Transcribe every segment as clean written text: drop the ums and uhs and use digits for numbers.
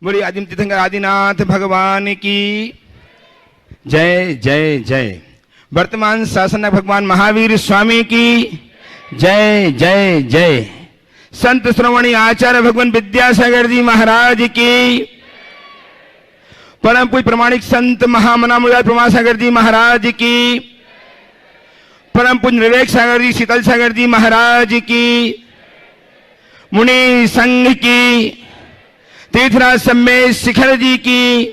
बोलिए आदिम तीर्थंकर आदिनाथ भगवान की जय जय जय। वर्तमान शासनक भगवान महावीर स्वामी की जय जय जय। संत श्रोमणी आचार्य भगवान विद्यासागर जी महाराज की, परम पूज्य प्रमाणिक संत महामना मुराद प्रमासागर जी महाराज की, परम पूज्य विवेक सागर जी शीतल सागर जी महाराज की, मुनि संघ की, तीर्थराज सम्मेद शिखर जी की,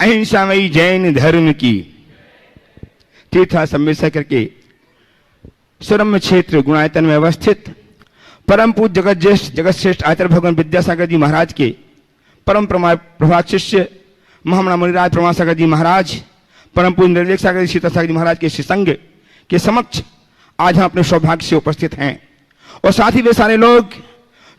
अहिंसामयी जैन धर्म की। तीर्थराज सम्मेद शिखर के सुरम्य क्षेत्र गुणायतन में अवस्थित परम पूज्य जगत श्रेष्ठ आचार्य भगवान विद्यासागर जी महाराज के परम प्रभात शिष्य महामना मुनिराज प्रमासागर जी महाराज, परम पूज्य विवेक सागर जी शीतल सागर जी महाराज के श्रीसंग के समक्ष आज हम अपने सौभाग्य से उपस्थित हैं। और साथ ही वे सारे लोग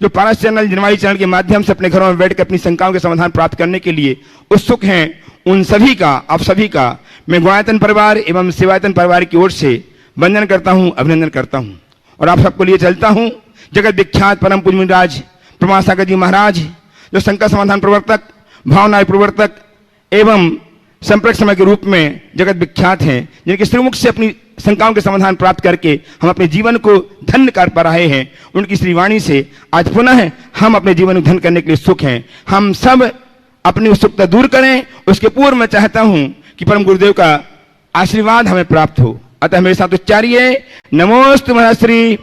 जो पारस चैनल जिनवाई चैनल के माध्यम से अपने घरों में बैठकर अपनी शंकाओं के समाधान प्राप्त करने के लिए उत्सुक हैं, उन सभी का, आप सभी का मैं गुणायतन परिवार एवं सेवायतन परिवार की ओर से वंदन करता हूं, अभिनंदन करता हूं। और आप सबको लिए चलता हूं जगत विख्यात परम पूज्य मुनिराज प्रमासागर जी महाराज, जो शंका समाधान प्रवर्तक, भावना प्रवर्तक एवं संपर्क समय के रूप में जगत विख्यात हैं, जिनके श्रीमुख से अपनी शंकाओं के समाधान प्राप्त करके हम अपने जीवन को धन्य कर पा रहे हैं। उनकी श्रीवाणी से आज पुनः हम अपने जीवन को धन्य करने के लिए सुख हैं। हम सब अपनी उत्सुकता दूर करें। उसके पूर्व मैं चाहता हूं कि परम गुरुदेव का आशीर्वाद हमें प्राप्त हो। अतः मेरे साथ उच्चारिए नमोस्तु महश्री,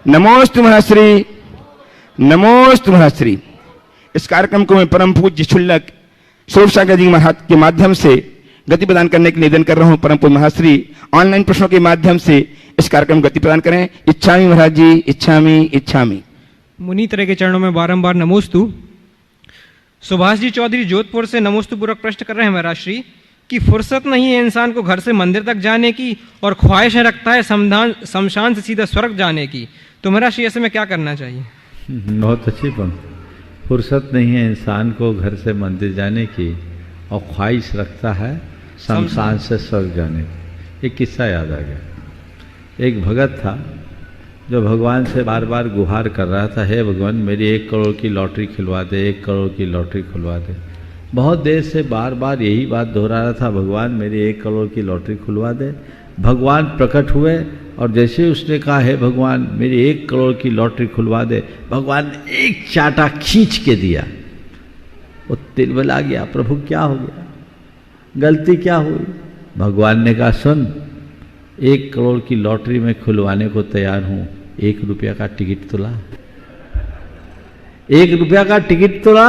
नमोस्तु महश्री, नमोस्तु महश्री। इस कार्यक्रम को मैं परम पूज्य शुल्लक स्वरूप सागर जी महाराज के माध्यम से गति प्रदान करने के लिए निवेदन कर रहा हूं। परम पूज्य महाश्री ऑनलाइन प्रश्नों के माध्यम से इस कार्यक्रम को गति प्रदान करें। इच्छामी महाराज जी, इच्छामी इच्छामी। मुनि तरह के चरणों में बारंबार नमोस्तु। सुभाष जी चौधरी जोधपुर से नमोस्तु पूर्वक प्रश्न कर रहे हैं महाराज श्री कि फुर्सत नहीं है इंसान को घर से मंदिर तक जाने की और ख्वाहिशें रखता है शमशान से सीधा स्वर्ग जाने की, तो महाराज श्री ऐसे में क्या करना चाहिए? बहुत अच्छी बात। फुर्सत नहीं है इंसान को घर से मंदिर जाने की और ख्वाहिश रखता है शमशान से स्वर्ग जाने की। एक किस्सा याद आ गया। एक भगत था जो भगवान से बार बार गुहार कर रहा था, हे भगवान मेरी 1 करोड़ की लॉटरी खिलवा दे, 1 करोड़ की लॉटरी खुलवा दे। बहुत देर से बार बार यही बात दोहरा रहा था, भगवान मेरी 1 करोड़ की लॉटरी खुलवा दे। भगवान प्रकट हुए और जैसे उसने कहा है भगवान मेरी 1 करोड़ की लॉटरी खुलवा दे, भगवान ने एक चाटा खींच के दिया। वो तिलमिला गया, प्रभु क्या हो गया, गलती क्या हुई? भगवान ने कहा सुन, 1 करोड़ की लॉटरी में खुलवाने को तैयार हूं, 1 रुपया का टिकट तो ला। 1 रुपया का टिकट तो ला,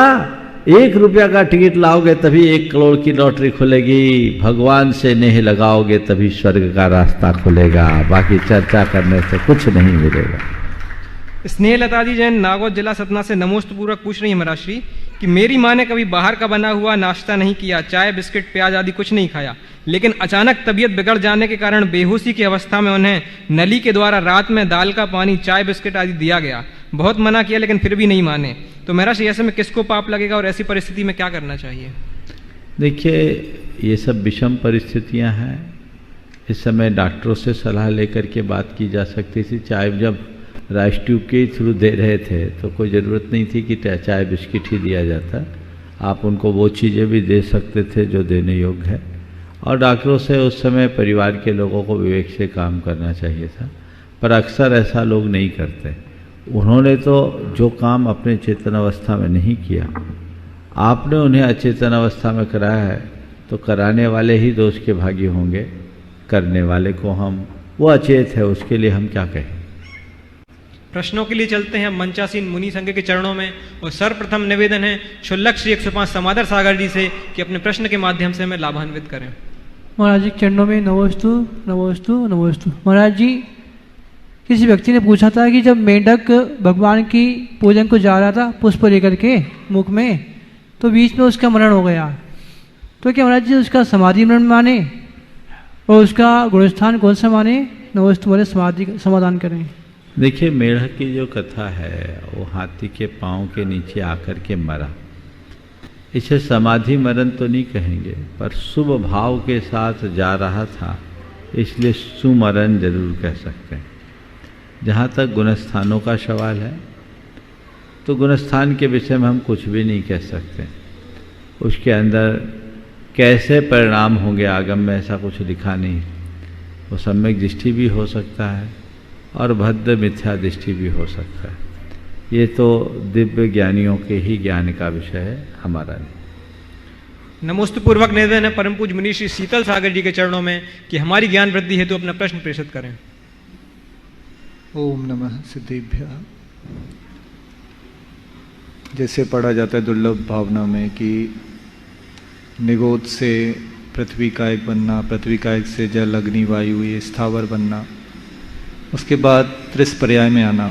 1 रुपया का टिकट लाओगे तभी 1 करोड़ की लॉटरी खुलेगी। भगवान से नेह लगाओगे तभी स्वर्ग का रास्ता खुलेगा, बाकी चर्चा करने से कुछ नहीं मिलेगा। स्नेहलता जी जैन नागौर जिला सतना से नमोस्तु पूर्वक पूछ रही है महाराज श्री कि मेरी माँ ने कभी बाहर का बना हुआ नाश्ता नहीं किया, चाय बिस्किट प्याज आदि कुछ नहीं खाया, लेकिन अचानक तबीयत बिगड़ जाने के कारण बेहोशी की अवस्था में उन्हें नली के द्वारा रात में दाल का पानी, चाय बिस्किट आदि दिया गया। बहुत मना किया लेकिन फिर भी नहीं माने, तो महाराज श्री ऐसे में किसको पाप लगेगा और ऐसी परिस्थिति में क्या करना चाहिए? देखिए ये सब विषम परिस्थितियां हैं। इस समय डॉक्टरों से सलाह लेकर के बात की जा सकती थी। चाय जब राइस ट्यूब के थ्रू दे रहे थे तो कोई ज़रूरत नहीं थी कि चाय बिस्किट ही दिया जाता। आप उनको वो चीज़ें भी दे सकते थे जो देने योग्य है। और डॉक्टरों से उस समय परिवार के लोगों को विवेक से काम करना चाहिए था, पर अक्सर ऐसा लोग नहीं करते। उन्होंने तो जो काम अपने चेतन अवस्था में नहीं किया, आपने उन्हें अचेतन अवस्था में कराया है, तो कराने वाले ही दोष के भागी होंगे। करने वाले को हम, वो अचेत है, उसके लिए हम क्या कहें। प्रश्नों के लिए चलते हैं मंचासीन मुनि संघ के चरणों में। और सर्वप्रथम निवेदन है शुल्लक श्री 105 समादर सागर जी से कि अपने प्रश्न के माध्यम से हमें लाभान्वित करें। महाराज जी चरणों में नमोस्तु नमोस्तु नमोस्तु। महाराज जी किसी व्यक्ति ने पूछा था कि जब मेंढक भगवान की पूजन को जा रहा था पुष्प लेकर के मुख में, तो बीच में उसका मरण हो गया, तो क्या महाराज जी उसका समाधि मरण माने और उसका गुणस्थान कौन सा माने? नमोस्तु बोले समाधि समाधान करें। देखिए मेढक की जो कथा है वो हाथी के पाँव के नीचे आकर के मरा। इसे समाधि मरण तो नहीं कहेंगे, पर शुभ भाव के साथ जा रहा था, इसलिए सुमरण जरूर कह सकते हैं। जहाँ तक गुणस्थानों का सवाल है, तो गुणस्थान के विषय में हम कुछ भी नहीं कह सकते। उसके अंदर कैसे परिणाम होंगे आगम में ऐसा कुछ लिखा नहीं। वो सम्यक दृष्टि भी हो सकता है और भद्र मिथ्या दृष्टि भी हो सकता है। ये तो दिव्य ज्ञानियों के ही ज्ञान का विषय है, हमारा नहीं। नमोस्तु पूर्वक निवेदन है परम पूज्य मुनि श्री शीतल सागर जी के चरणों में कि हमारी ज्ञान वृद्धि हेतु अपना प्रश्न प्रेषित करें। ओम नमः सिद्धेभ्यः। जैसे पढ़ा जाता है दुर्लभ भावना में कि निगोद से पृथ्वी का एक बनना, पृथ्वी का एक से जल अग्नि वायु ये स्थावर बनना, उसके बाद त्रिस्पर्याय में आना।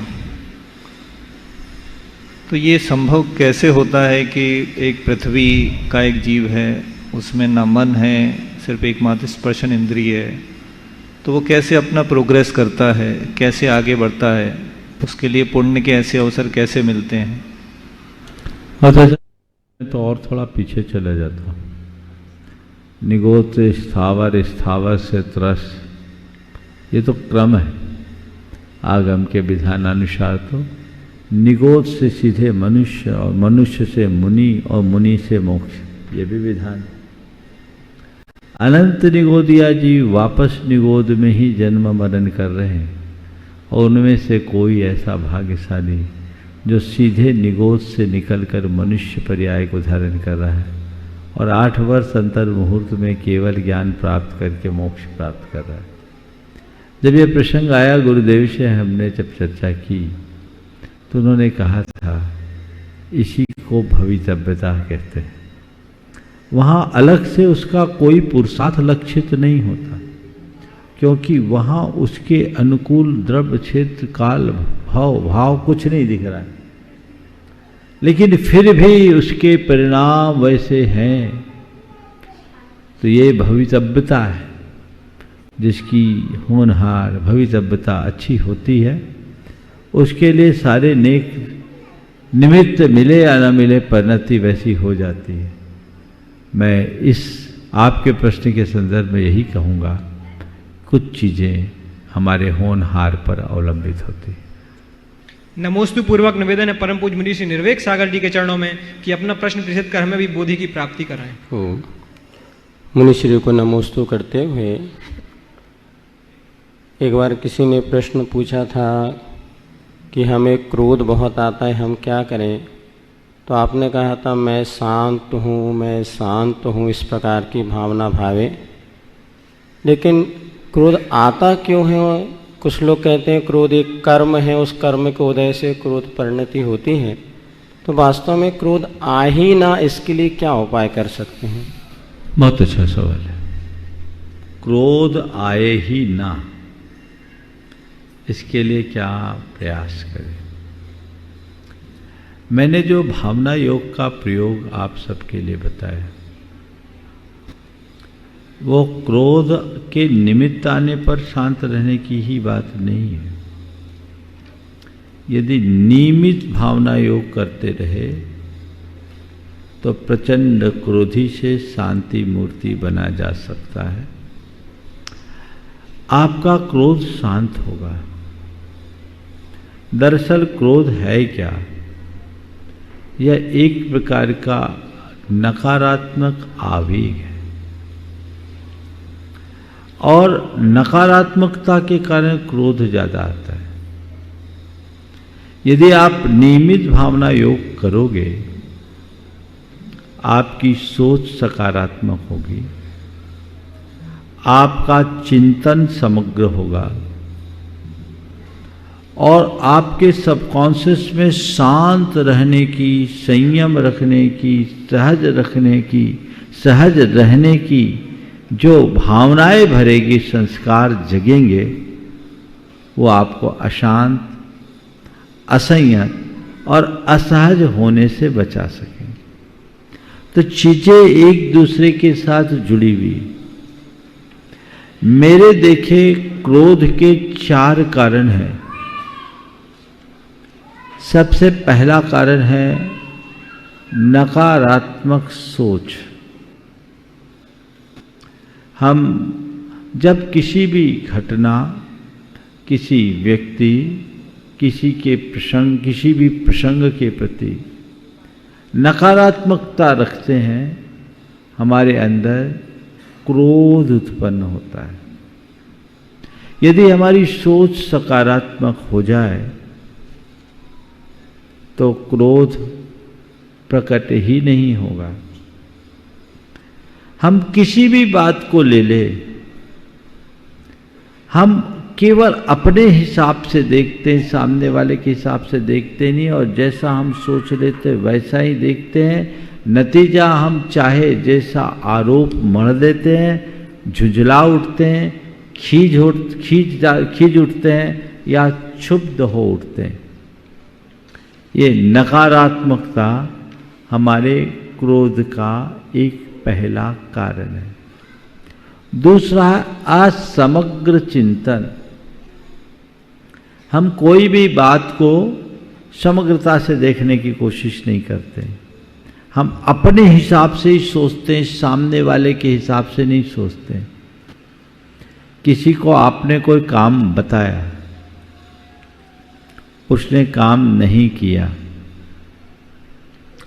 तो ये संभव कैसे होता है कि एक पृथ्वी का एक जीव है, उसमें ना मन है, सिर्फ एकमात्र स्पर्शन इंद्रिय है, तो वो कैसे अपना प्रोग्रेस करता है, कैसे आगे बढ़ता है, उसके लिए पुण्य के ऐसे अवसर कैसे मिलते हैं? तो और थोड़ा पीछे चला जाता। निगोद से स्थावर, स्थावर से त्रस, ये तो क्रम है आगम के विधानानुसार। तो निगोद से सीधे मनुष्य और मनुष्य से मुनि और मुनि से मोक्ष, ये भी विधान। अनंत निगोदिया जी वापस निगोद में ही जन्म मरण कर रहे हैं और उनमें से कोई ऐसा भाग्यशाली जो सीधे निगोद से निकलकर मनुष्य पर्याय को धारण कर रहा है और 8 वर्ष अंतर मुहूर्त में केवल ज्ञान प्राप्त करके मोक्ष प्राप्त कर रहा है। जब ये प्रसंग आया गुरुदेव से हमने जब चर्चा की तो उन्होंने कहा था इसी को भवितव्यता कहते हैं। वहाँ अलग से उसका कोई पुरुषार्थ लक्षित नहीं होता, क्योंकि वहाँ उसके अनुकूल द्रव्य क्षेत्र काल भाव कुछ नहीं दिख रहा है, लेकिन फिर भी उसके परिणाम वैसे हैं। तो ये भवितव्यता है, जिसकी होनहार भवितव्यता अच्छी होती है उसके लिए सारे नेक निमित्त मिले या न मिले परिणति वैसी हो जाती है। मैं इस आपके प्रश्न के संदर्भ में यही कहूँगा, कुछ चीज़ें हमारे होनहार पर अवलंबित होती है। नमोस्तु पूर्वक निवेदन है परम पूज्य मुनि श्री निर्वेक सागर जी के चरणों में कि अपना प्रश्न प्रेषित कर हमें भी बोधि की प्राप्ति कराएं। मुनिश्री को नमोस्तु करते हुए, एक बार किसी ने प्रश्न पूछा था कि हमें क्रोध बहुत आता है, हम क्या करें? तो आपने कहा था मैं शांत हूँ, इस प्रकार की भावना भावे। लेकिन क्रोध आता क्यों है? कुछ लोग कहते हैं क्रोध एक कर्म है, उस कर्म के उदय से क्रोध परिणति होती है। तो वास्तव में क्रोध आ ही ना, इसके लिए क्या उपाय कर सकते हैं? बहुत अच्छा सवाल है। क्रोध आए ही ना, इसके लिए क्या प्रयास करें? मैंने जो भावना योग का प्रयोग आप सबके लिए बताया, वो क्रोध के निमित्त आने पर शांत रहने की ही बात नहीं है। यदि नियमित भावना योग करते रहे तो प्रचंड क्रोधी से शांति मूर्ति बना जा सकता है। आपका क्रोध शांत होगा। दरअसल क्रोध है क्या? यह एक प्रकार का नकारात्मक आवेग है और नकारात्मकता के कारण क्रोध ज्यादा आता है। यदि आप नियमित भावना योग करोगे, आपकी सोच सकारात्मक होगी, आपका चिंतन समग्र होगा और आपके सबकॉन्शियस में शांत रहने की, संयम रखने की, सहज रहने की जो भावनाएं भरेगी, संस्कार जगेंगे, वो आपको अशांत, असंयत और असहज होने से बचा सकेंगे। तो चीजें एक दूसरे के साथ जुड़ी हुई। मेरे देखे क्रोध के 4 कारण हैं। सबसे पहला कारण है नकारात्मक सोच। हम जब किसी भी घटना, किसी व्यक्ति किसी के प्रसंग, किसी भी प्रसंग के प्रति नकारात्मकता रखते हैं, हमारे अंदर क्रोध उत्पन्न होता है। यदि हमारी सोच सकारात्मक हो जाए तो क्रोध प्रकट ही नहीं होगा। हम किसी भी बात को ले ले, हम केवल अपने हिसाब से देखते हैं, सामने वाले के हिसाब से देखते नहीं, और जैसा हम सोच लेते वैसा ही देखते हैं। नतीजा हम चाहे जैसा आरोप मढ़ देते हैं, झुंझला उठते हैं, खींच उठते हैं या क्षुब्ध हो उठते हैं। ये नकारात्मकता हमारे क्रोध का एक पहला कारण है। दूसरा है असमग्र चिंतन। हम कोई भी बात को समग्रता से देखने की कोशिश नहीं करते। हम अपने हिसाब से ही सोचते हैं, सामने वाले के हिसाब से नहीं सोचते। किसी को आपने कोई काम बताया, उसने काम नहीं किया,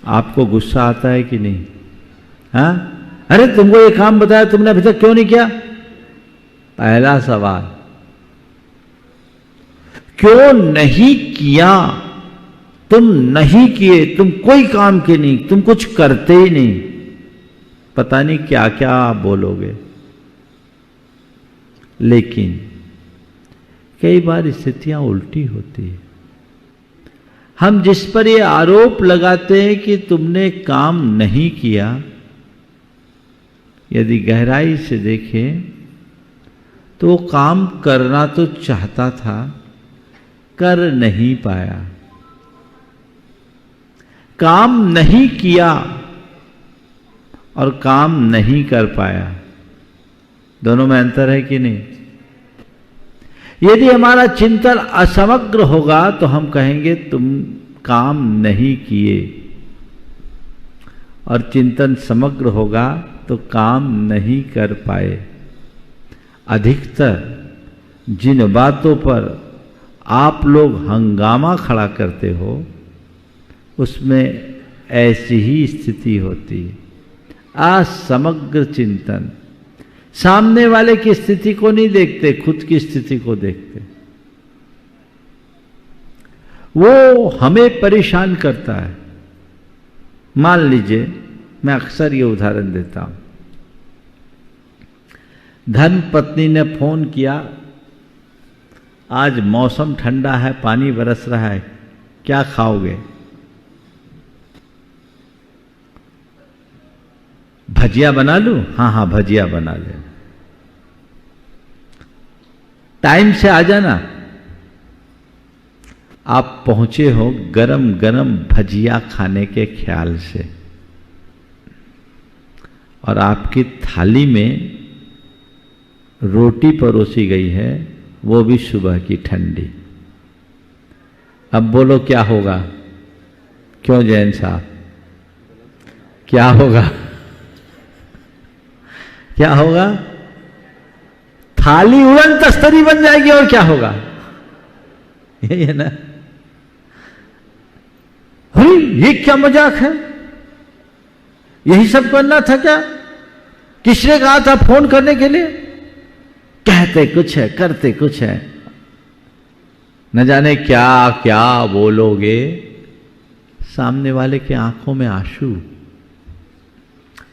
आपको गुस्सा आता है कि नहीं? हाँ, अरे तुमको ये काम बताया, तुमने अभी तक क्यों नहीं किया? पहला सवाल, क्यों नहीं किया? तुम नहीं किए, तुम कोई काम के नहीं, तुम कुछ करते ही नहीं, पता नहीं क्या क्या आप बोलोगे। लेकिन कई बार स्थितियां उल्टी होती है। हम जिस पर ये आरोप लगाते हैं कि तुमने काम नहीं किया, यदि गहराई से देखें तो वो काम करना तो चाहता था, कर नहीं पाया, काम नहीं किया और काम नहीं कर पाया। दोनों में अंतर है कि नहीं? यदि हमारा चिंतन असमग्र होगा तो हम कहेंगे तुम काम नहीं किए, और चिंतन समग्र होगा तो काम नहीं कर पाए। अधिकतर जिन बातों पर आप लोग हंगामा खड़ा करते हो उसमें ऐसी ही स्थिति होती है। असमग्र चिंतन, सामने वाले की स्थिति को नहीं देखते, खुद की स्थिति को देखते। वो हमें परेशान करता है। मान लीजिए, मैं अक्सर ये उदाहरण देता हूं। धन पत्नी ने फोन किया, आज मौसम ठंडा है, पानी बरस रहा है, क्या खाओगे? भजिया बना लूं? हाँ हाँ भजिया बना ले। टाइम से आ जाना। आप पहुंचे हो गरम गरम भजिया खाने के ख्याल से, और आपकी थाली में रोटी परोसी गई है, वो भी सुबह की ठंडी। अब बोलो क्या होगा? क्यों जैन साहब, क्या होगा? क्या होगा? थाली उड़न तस्तरी बन जाएगी, और क्या होगा? यही है ना? अरे ये क्या मजाक है? यही सब करना था क्या? किसने कहा था फोन करने के लिए? कहते कुछ है, करते कुछ है, न जाने क्या क्या बोलोगे। सामने वाले के आंखों में आंसू।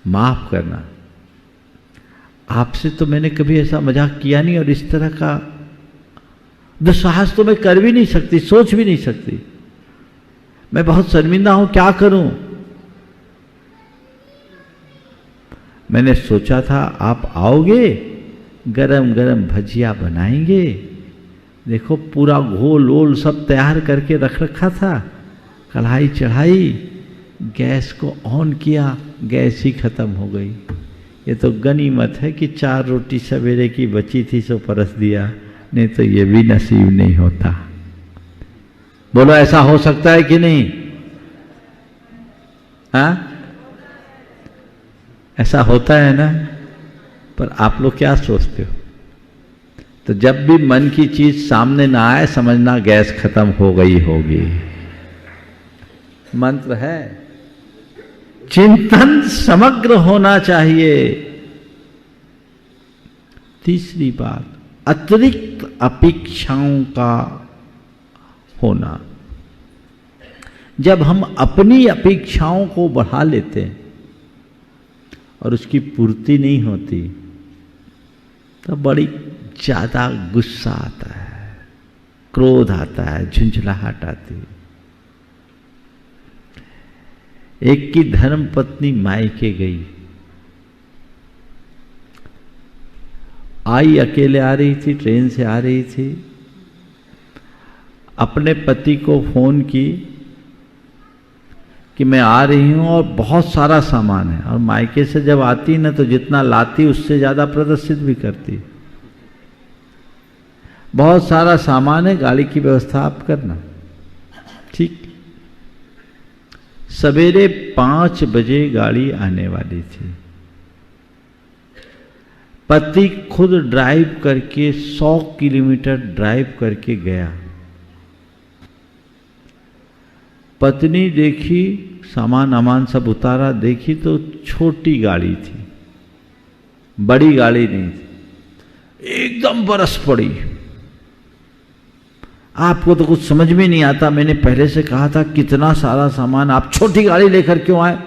माफ करना, आपसे तो मैंने कभी ऐसा मजाक किया नहीं, और इस तरह का दुस्साहस तो मैं कर भी नहीं सकती, सोच भी नहीं सकती। मैं बहुत शर्मिंदा हूं, क्या करूं? मैंने सोचा था आप आओगे, गरम गरम भजिया बनाएंगे। देखो पूरा घोल वोल सब तैयार करके रख रखा था, कढ़ाई चढ़ाई, गैस को ऑन किया, गैस ही खत्म हो गई। ये तो गनीमत है कि 4 रोटी सवेरे की बची थी सो परस दिया, नहीं तो ये भी नसीब नहीं होता। बोलो ऐसा हो सकता है कि नहीं? हाँ, ऐसा होता है ना? पर आप लोग क्या सोचते हो? तो जब भी मन की चीज सामने ना आए समझना गैस खत्म हो गई होगी। मंत्र है, चिंतन समग्र होना चाहिए। तीसरी बात, अतिरिक्त अपेक्षाओं का होना। जब हम अपनी अपेक्षाओं को बढ़ा लेते हैं और उसकी पूर्ति नहीं होती तो बड़ी ज्यादा गुस्सा आता है, क्रोध आता है, झुंझलाहट आती है। एक की धर्म पत्नी मायके गई, आई अकेले आ रही थी, ट्रेन से आ रही थी, अपने पति को फोन की कि मैं आ रही हूं और बहुत सारा सामान है, और मायके से जब आती ना तो जितना लाती उससे ज्यादा प्रदर्शित भी करती। बहुत सारा सामान है, गाड़ी की व्यवस्था आप करना। ठीक, सवेरे 5 बजे गाड़ी आने वाली थी। पति खुद ड्राइव करके 100 किलोमीटर ड्राइव करके गया। पत्नी देखी, सामान अमान सब उतारा, देखी तो छोटी गाड़ी थी, बड़ी गाड़ी नहीं थी। एकदम बरस पड़ी। आपको तो कुछ समझ में नहीं आता, मैंने पहले से कहा था कितना सारा सामान, आप छोटी गाड़ी लेकर क्यों आए?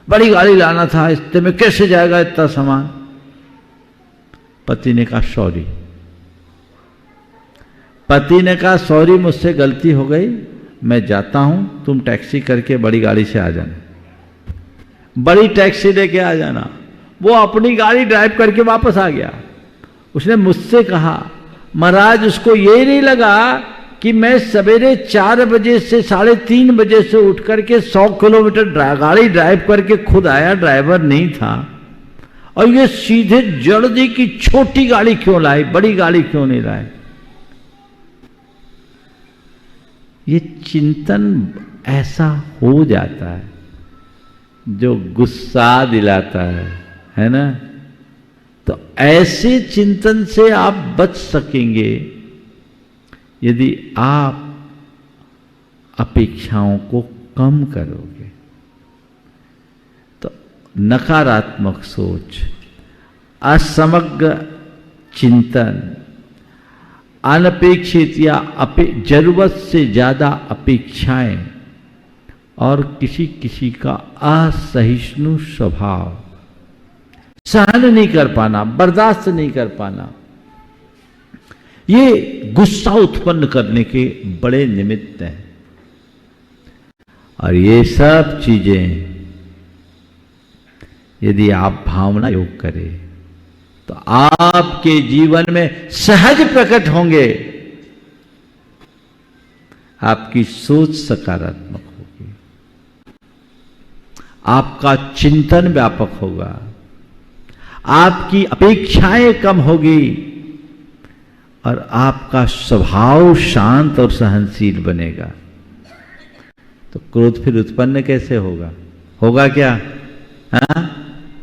बड़ी गाड़ी लाना था, इतने में कैसे जाएगा इतना सामान? पति ने कहा सॉरी। पति ने कहा सॉरी, मुझसे गलती हो गई, मैं जाता हूं, तुम टैक्सी करके बड़ी गाड़ी से आ जाना। बड़ी टैक्सी लेके आ जाना। वो अपनी गाड़ी ड्राइव करके वापस आ गया। उसने मुझसे कहा महाराज, उसको ये नहीं लगा कि मैं सवेरे 4 बजे से 3:30 बजे से उठ करके 100 किलोमीटर गाड़ी ड्राइव करके खुद आया, ड्राइवर नहीं था, और ये सीधे जड़ दी कि छोटी गाड़ी क्यों लाई, बड़ी गाड़ी क्यों नहीं लाए। ये चिंतन ऐसा हो जाता है जो गुस्सा दिलाता है ना। तो ऐसे चिंतन से आप बच सकेंगे यदि आप अपेक्षाओं को कम करोगे। तो नकारात्मक सोच, असमग्र चिंतन, अनपेक्षित या जरूरत से ज्यादा अपेक्षाएं और किसी किसी का असहिष्णु स्वभाव, सहन नहीं कर पाना, बर्दाश्त नहीं कर पाना, ये गुस्सा उत्पन्न करने के बड़े निमित्त हैं। और ये सब चीजें यदि आप भावना योग करें तो आपके जीवन में सहज प्रकट होंगे। आपकी सोच सकारात्मक होगी, आपका चिंतन व्यापक होगा, आपकी अपेक्षाएं कम होगी और आपका स्वभाव शांत और सहनशील बनेगा। तो क्रोध फिर उत्पन्न कैसे होगा? होगा क्या? हाँ?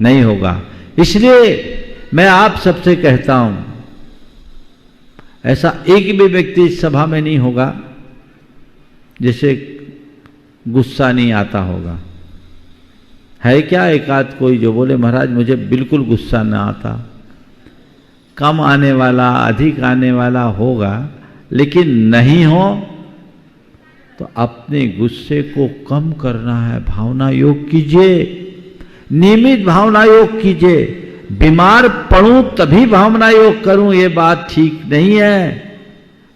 नहीं होगा। इसलिए मैं आप सबसे कहता हूं, ऐसा एक भी व्यक्ति इस सभा में नहीं होगा जिसे गुस्सा नहीं आता होगा। है क्या एक आध कोई जो बोले महाराज मुझे बिल्कुल गुस्सा ना आता? कम आने वाला, अधिक आने वाला होगा, लेकिन नहीं हो तो अपने गुस्से को कम करना है। भावना योग कीजिए, नियमित भावना योग कीजिए। बीमार पड़ूं तभी भावना योग करूं, ये बात ठीक नहीं है।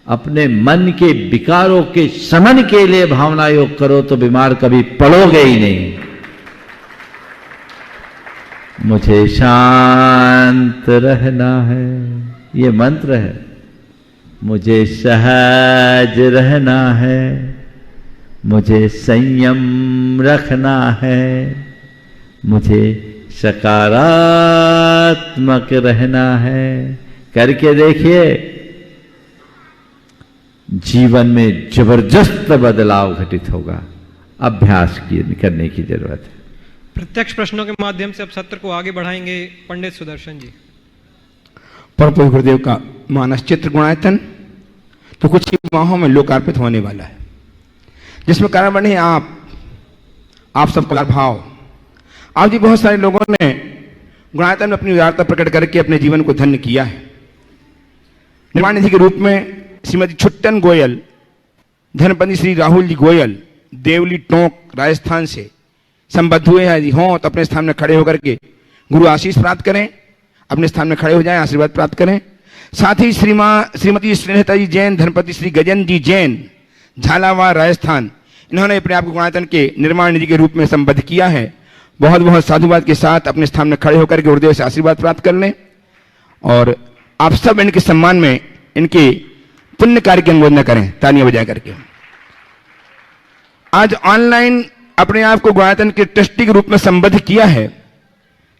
अपने मन के विकारों के शमन के लिए भावना योग करो तो बीमार कभी पड़ोगे ही नहीं। मुझे शांत रहना है, ये मंत्र है। मुझे सहज रहना है, मुझे संयम रखना है, मुझे सकारात्मक रहना है। करके देखिए, जीवन में जबरदस्त बदलाव घटित होगा। अभ्यास करने की जरूरत है। प्रत्यक्ष प्रश्नों के माध्यम से अब सत्र को आगे बढ़ाएंगे पंडित सुदर्शन जी। परम पूज्य गुरुदेव का मानस चित्र गुणायतन तो कुछ ही माहों में लोकार्पित होने वाला है, जिसमें कारण बने आप सबका भाव। आज भी बहुत सारे लोगों ने गुणायतन में अपनी उदारता प्रकट करके अपने जीवन को धन्य किया है। निर्माण निधि के रूप में श्रीमती छुट्टन गोयल, धनपति श्री राहुल जी गोयल देवली टोंक राजस्थान से संबद्ध हुए हैं। यदि हों तो अपने स्थान में खड़े होकर के गुरु आशीष प्राप्त करें, अपने स्थान में खड़े हो जाएं, आशीर्वाद प्राप्त करें। साथ ही श्रीमती स्नेहता जी जैन, धनपति श्री गजन जी जैन झालावाड़ राजस्थान, इन्होंने अपने आप को गुणायतन के निर्माण निधि के रूप में संबद्ध किया है। बहुत बहुत साधुवाद के साथ अपने स्थान में खड़े होकर के गुरुदेव से आशीर्वाद प्राप्त कर लें और आप सब इनके सम्मान में इनके पुण्य कार्य की अनुमोदना करें तालियां बजा करके। आज ऑनलाइन अपने आप को गुणायतन के ट्रस्टी के रूप में संबद्ध किया है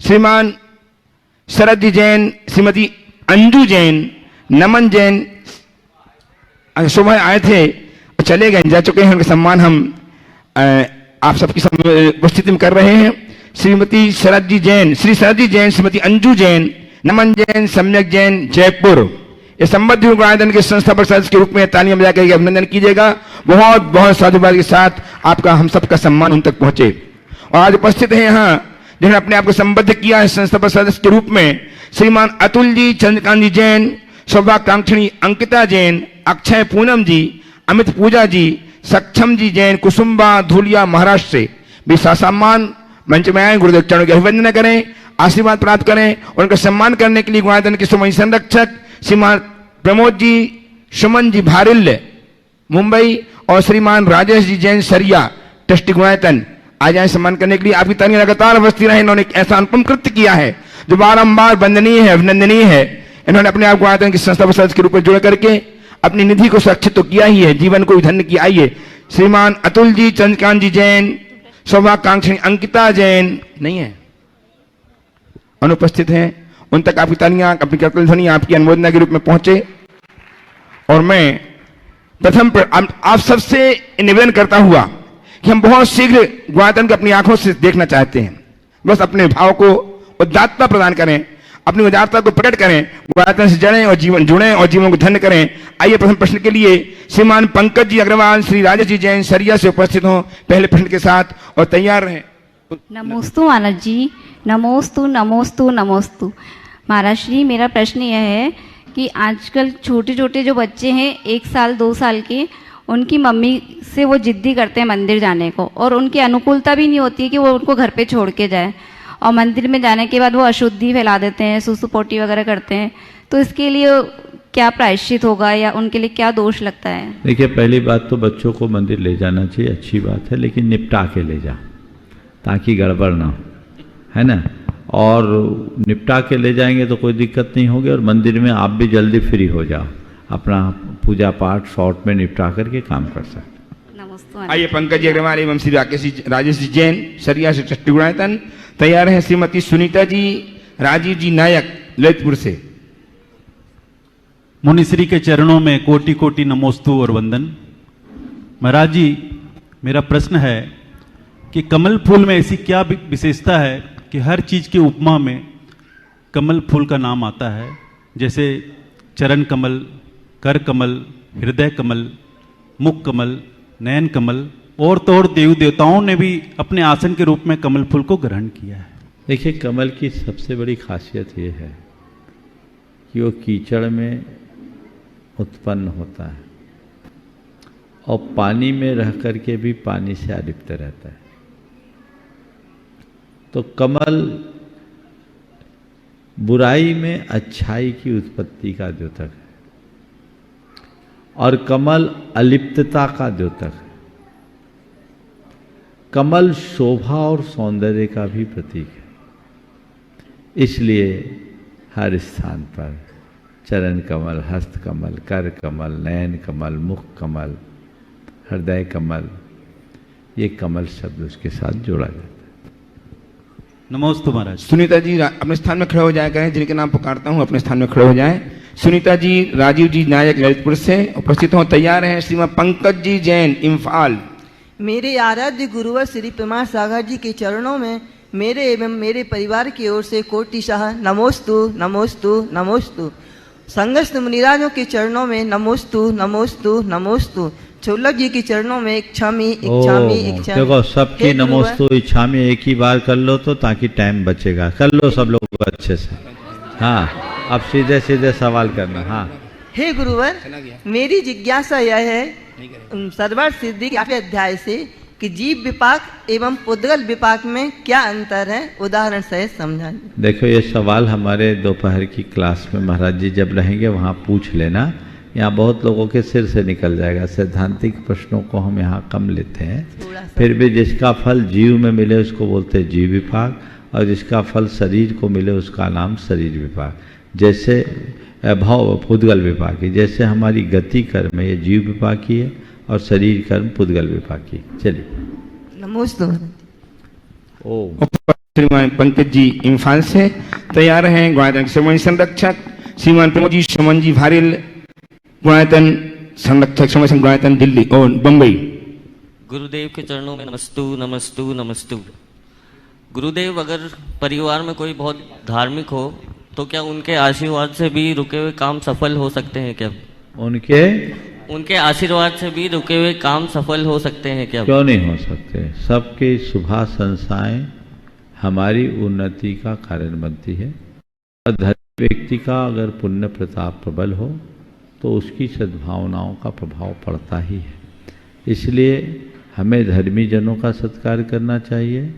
श्रीमान शरद जी जैन, श्रीमती अंजू जैन, नमन जैन। सुबह आए थे चले गए, जा चुके हैं, उनका सम्मान हम आप सबकी उपस्थिति में कर रहे हैं। श्रीमती शरद जी जैन, श्री शरद जी जैन, श्रीमती अंजू जैन, नमन जैन, सम्यक जैन, जयपुर, ये संबद्ध गुणायतन के संस्थापक सदस्य के रूप में तालियां बजा करके अभिनंदन कीजिएगा। बहुत बहुत साधुवाद के साथ आपका हम सबका सम्मान उन तक पहुंचे। और आज उपस्थित है यहाँ जिन्होंने अपने आप को संबद्ध किया है संस्थापक सदस्य के रूप में श्रीमान अतुल जी, चंद्रकांत जी जैन, सौभाग्यकांक्षिणी अंकिता जैन, अक्षय पूनम जी, अमित पूजा जी, सक्षम जी जैन, कुसुम्बा धुलिया महाराष्ट्र से भी सम्मान मंच में आए। गुरुदेव चरणों की अभिवंदना करें, आशीर्वाद प्राप्त करें। उनका सम्मान करने के लिए गुणायतन के सुमय संरक्षक श्रीमान प्रमोद जी, सुमन जी भारिल्य मुंबई और श्रीमान राजेश जी जैन सरिया ट्रस्टी गुणायतन आ जाए सम्मान करने के लिए। आपकी तालियां लगातार बजती रहे। इन्होंने एक ऐसा अनुपम कृत्य किया है जो बारंबार वंदनीय है, अभिनंदनीय है। इन्होंने अपने आप गुणायतन की संस्थापक सदस्य के रूप में जुड़ करके अपनी निधि को सुरक्षित तो किया ही है, जीवन को धन्य किया। आइए श्रीमान अतुल जी, चंद्रकांत जी जैन, सौभाग्यकांक्षिणी अंकिता जैन नहीं है, अनुपस्थित हैं, उन तक आपकी तालियां, अपनी करतल ध्वनि आपकी अनुमोदना के रूप में पहुंचे। और मैं प्रथम आप सबसे निवेदन करता हुआ कि हम बहुत शीघ्र गुणायतन को अपनी आंखों से देखना चाहते हैं। बस अपने भाव को उदात्तता प्रदान करें, अपनी उदारता को प्रकट करें, गुणायतन से जड़ें और जीवन जुड़ें और जीवन को धन्य करें। आइए प्रथम प्रश्न के लिए श्रीमान पंकज जी अग्रवाल, श्री राजेश जी जैन सरिया से उपस्थित हों पहले प्रश्न के साथ और तैयार रहें। नमोस्तु महाराज जी, नमोस्तु नमोस्तु नमोस्तु। महाराज श्री, मेरा प्रश्न यह है कि आजकल छोटे छोटे जो बच्चे हैं 1 साल 2 साल के, उनकी मम्मी से वो जिद्दी करते हैं मंदिर जाने को और उनकी अनुकूलता भी नहीं होती है कि वो उनको घर पे छोड़ के जाए और मंदिर में जाने के बाद वो अशुद्धि फैला देते हैं, सुसु पोटी वगैरह करते हैं। तो इसके लिए क्या प्रायश्चित होगा या उनके लिए क्या दोष लगता है? देखिए, पहली बात तो बच्चों को मंदिर ले जाना चाहिए, अच्छी बात है, लेकिन निपटा के ले जा ताकि गड़बड़ ना हो, है ना। और निपटा के ले जाएंगे तो कोई दिक्कत नहीं होगी और मंदिर में आप भी जल्दी फ्री हो जाओ, अपना पूजा पाठ शॉर्ट में निपटा करके काम कर सकते। नमस्ते। आइए पंकज जी अग्रवाल एवं श्री राजेश जी जैन सरिया से ट्रस्टी गुणायतन तैयार है। श्रीमती सुनीता जी, राजीव जी नायक ललितपुर से। मुनिश्री के चरणों में कोटि कोटि नमोस्तु और वंदन। महाराज जी, मेरा प्रश्न है कि कमल फूल में ऐसी क्या विशेषता है कि हर चीज की उपमा में कमल फूल का नाम आता है, जैसे चरण कमल, कर कमल, हृदय कमल, मुख कमल, नयन कमल, और तो और देवी देवताओं ने भी अपने आसन के रूप में कमल फूल को ग्रहण किया है। देखिए, कमल की सबसे बड़ी खासियत ये है कि वो कीचड़ में उत्पन्न होता है और पानी में रह करके भी पानी से अलिप्त रहता है। तो कमल बुराई में अच्छाई की उत्पत्ति का द्योतक है और कमल अलिप्तता का द्योतक है। कमल शोभा और सौंदर्य का भी प्रतीक है, इसलिए हर स्थान पर चरण कमल, हस्त कमल, कर कमल, नयन कमल, मुख कमल, हृदय कमल, ये कमल शब्द उसके साथ जोड़ा जाता है। नमोस्तु महाराज। सुनीता जी अपने स्थान में खड़े हो जाए करें, जिनके नाम पुकारता हूं अपने स्थान में खड़े हो जाएं। सुनीता जी, राजीव जी नायक ललितपुर से उपस्थित हों तैयार हैं। श्रीमान पंकज जी जैन इम्फाल। मेरे आराध्य गुरुवर श्री प्रमाण सागर जी के चरणों में मेरे एवं मेरे परिवार की ओर से कोटिशः नमोस्तु नमोस्तु नमोस्तु। संगस्थ मुनिराजों के चरणों में नमोस्तु नमोस्तु नमोस्तु, चोलक जी के चरणों में इच्छामी इच्छामी इच्छामी। देखो सबकी नमोस्तु इच्छामी एक ही बार कर लो तो ताकि टाइम बचेगा, कर लो सब लोग अच्छे से। हाँ अब सीधे सीधे सवाल करना। हाँ हे गुरुवर, मेरी जिज्ञासा यह है सर्वार्थ सिद्धि के अध्याय से कि जीव विपाक एवं पुद्गल विपाक में क्या अंतर है, उदाहरण सहित समझाइए। देखो ये सवाल हमारे दोपहर की क्लास में महाराज जी जब रहेंगे वहाँ पूछ लेना, यहाँ बहुत लोगों के सिर से निकल जाएगा। सैद्धांतिक प्रश्नों को हम यहाँ कम लेते हैं, फिर भी जिसका फल जीव में मिले उसको बोलते हैं जीव विपाक, और जिसका फल शरीर को मिले उसका नाम शरीर विपाक। जैसे भाव पुद्गल विपाकी, जैसे हमारी गति कर्म है ये जीव विपाकी है और शरीर कर्म पुद्गल विपाकी। चलिए नमोस्तु। श्रीमान पंकज जी इम्फाल से तैयार हैं। गुणायतन समन्वय संरक्षक श्रीमान प्रमोद जी सुमन जी भारिल, गुणायतन संरक्षक समन्वय गुणायतन दिल्ली और बम्बई। गुरुदेव के चरणों में नमस्तु नमस्तु नमस्तु। गुरुदेव, अगर परिवार में कोई बहुत धार्मिक हो तो क्या उनके आशीर्वाद से भी रुके हुए काम सफल हो सकते हैं क्या? उनके आशीर्वाद से भी रुके हुए काम सफल हो सकते हैं क्या? क्यों नहीं हो सकते? सबके शुभाशंसाएं हमारी उन्नति का कारण बनती है, और धर्मी व्यक्ति का अगर पुण्य प्रताप प्रबल हो तो उसकी सद्भावनाओं का प्रभाव पड़ता ही है। इसलिए हमें धर्मी जनों का सत्कार करना चाहिए,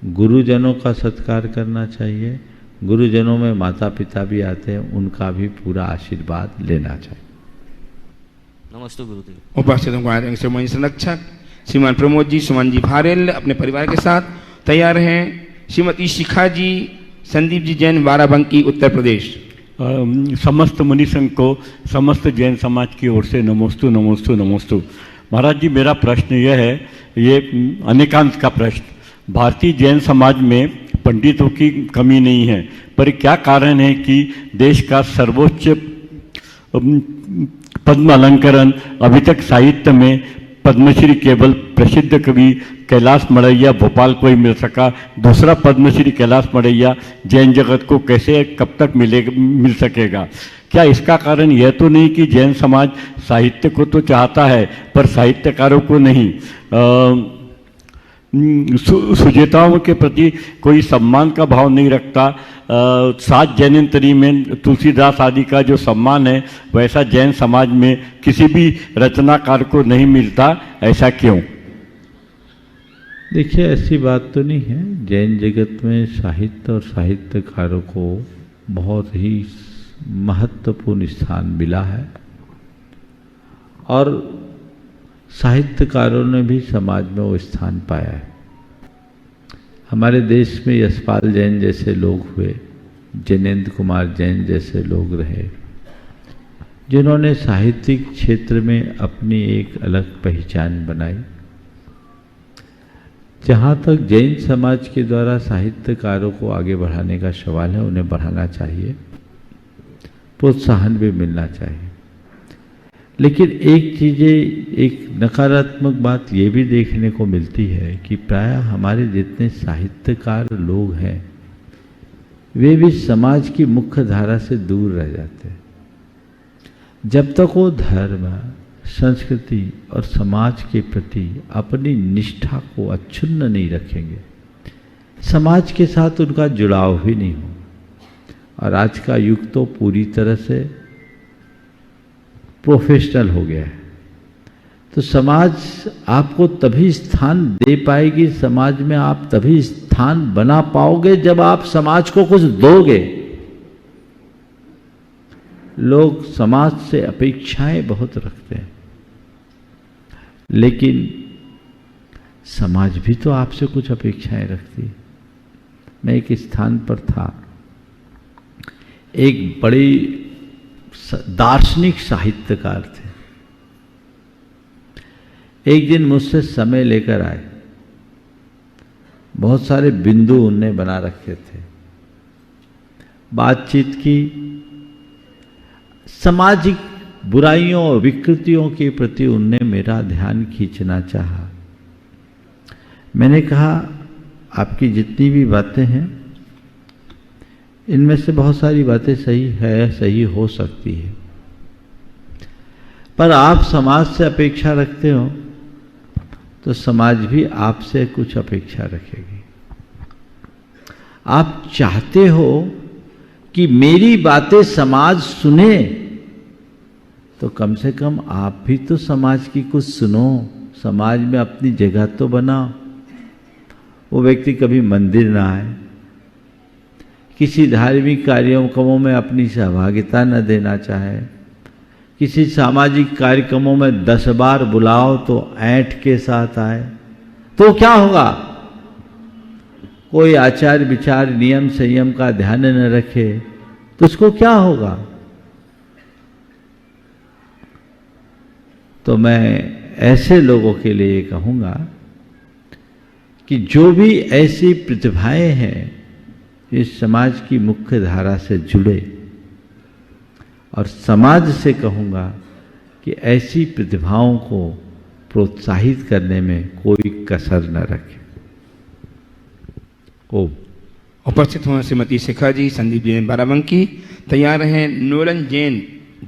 गुरुजनों का सत्कार करना चाहिए। गुरुजनों में माता पिता भी आते हैं, उनका भी पूरा आशीर्वाद लेना चाहिए। नमस्ते गुरुदेव। उपस्थित गुणायतन समन्वय संरक्षक श्रीमान प्रमोद जी सुमन जी भारिल अपने परिवार के साथ तैयार हैं। श्रीमती शिखा जी संदीप जी जैन, बाराबंकी, उत्तर प्रदेश। समस्त मुनि संघ को समस्त जैन समाज की ओर से नमोस्तु नमोस्तु नमोस्तु। महाराज जी, मेरा प्रश्न यह है, ये अनेकांश का प्रश्न। भारतीय जैन समाज में पंडितों की कमी नहीं है, पर क्या कारण है कि देश का सर्वोच्च पद्म अलंकरण अभी तक साहित्य में पद्मश्री केवल प्रसिद्ध कवि कैलाश मड़ैया भोपाल को ही मिल सका। दूसरा पद्मश्री कैलाश मड़ैया जैन जगत को कैसे कब तक मिल सकेगा? क्या इसका कारण यह तो नहीं कि जैन समाज साहित्य को तो चाहता है पर साहित्यकारों को नहीं? सुजेताओं के प्रति कोई सम्मान का भाव नहीं रखता। सात जैनेंतरी में तुलसीदास आदि का जो सम्मान है वैसा जैन समाज में किसी भी रचनाकार को नहीं मिलता, ऐसा क्यों? देखिए ऐसी बात तो नहीं है। जैन जगत में साहित्य और साहित्यकारों को बहुत ही महत्वपूर्ण स्थान मिला है, और साहित्यकारों ने भी समाज में वो स्थान पाया है। हमारे देश में यशपाल जैन जैसे लोग हुए, जैनेन्द्र कुमार जैन जैसे लोग रहे, जिन्होंने साहित्यिक क्षेत्र में अपनी एक अलग पहचान बनाई। जहाँ तक जैन समाज के द्वारा साहित्यकारों को आगे बढ़ाने का सवाल है, उन्हें बढ़ाना चाहिए, प्रोत्साहन भी मिलना चाहिए। लेकिन एक चीज़ें, एक नकारात्मक बात ये भी देखने को मिलती है कि प्रायः हमारे जितने साहित्यकार लोग हैं वे भी समाज की मुख्य धारा से दूर रह जाते हैं। जब तक वो धर्म, संस्कृति और समाज के प्रति अपनी निष्ठा को अक्षुण्ण नहीं रखेंगे, समाज के साथ उनका जुड़ाव भी नहीं हो। और आज का युग तो पूरी तरह से प्रोफेशनल हो गया है, तो समाज आपको तभी स्थान दे पाएगी, समाज में आप तभी स्थान बना पाओगे जब आप समाज को कुछ दोगे। लोग समाज से अपेक्षाएं बहुत रखते हैं, लेकिन समाज भी तो आपसे कुछ अपेक्षाएं रखती है। मैं एक स्थान पर था, एक बड़ी दार्शनिक साहित्यकार थे। एक दिन मुझसे समय लेकर आए, बहुत सारे बिंदु उनने बना रखे थे, बातचीत की, सामाजिक बुराइयों और विकृतियों के प्रति उनने मेरा ध्यान खींचना चाहा। मैंने कहा, आपकी जितनी भी बातें हैं इनमें से बहुत सारी बातें सही है, सही हो सकती है, पर आप समाज से अपेक्षा रखते हो तो समाज भी आपसे कुछ अपेक्षा रखेगी। आप चाहते हो कि मेरी बातें समाज सुने, तो कम से कम आप भी तो समाज की कुछ सुनो, समाज में अपनी जगह तो बनाओ। वो व्यक्ति कभी मंदिर ना आए, किसी धार्मिक कार्यक्रमों में अपनी सहभागिता न देना चाहे, किसी सामाजिक कार्यक्रमों में 10 बार बुलाओ तो ऐंठ के साथ आए, तो क्या होगा? कोई आचार विचार नियम संयम का ध्यान न रखे तो उसको क्या होगा? तो मैं ऐसे लोगों के लिए कहूंगा कि जो भी ऐसी प्रतिभाएं हैं इस समाज की मुख्य धारा से जुड़े, और समाज से कहूंगा कि ऐसी प्रतिभाओं को प्रोत्साहित करने में कोई कसर न रखे। ओम। उपस्थित हुए श्रीमती शिखा जी, संदीप जी ने बाराबंकी। तैयार हैं नूरन जैन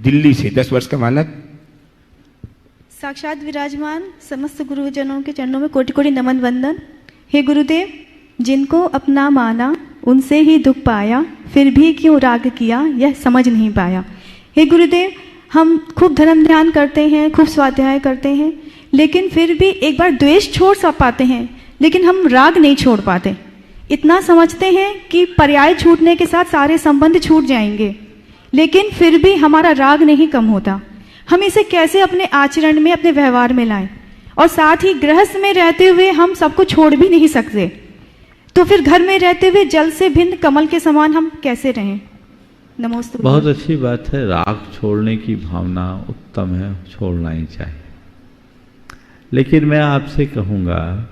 दिल्ली से, 10 वर्ष का बालक। साक्षात विराजमान समस्त गुरुजनों के चरणों में कोटि कोटि नमन वंदन। हे गुरुदेव, जिनको अपना माना उनसे ही दुख पाया, फिर भी क्यों राग किया यह समझ नहीं पाया। हे गुरुदेव, हम खूब धर्म ध्यान करते हैं, खूब स्वाध्याय करते हैं, लेकिन फिर भी एक बार द्वेष छोड़ सब पाते हैं, लेकिन हम राग नहीं छोड़ पाते। इतना समझते हैं कि पर्याय छूटने के साथ सारे संबंध छूट जाएंगे, लेकिन फिर भी हमारा राग नहीं कम होता। हम इसे कैसे अपने आचरण में, अपने व्यवहार में लाएं? और साथ ही गृहस्थ में रहते हुए हम सबको छोड़ भी नहीं सकते, तो फिर घर में रहते हुए जल से भिन्न कमल के समान हम कैसे रहें? नमोस्तु। बहुत अच्छी बात है, राग छोड़ने की भावना उत्तम है, छोड़ना ही चाहिए। लेकिन मैं आपसे कहूंगा,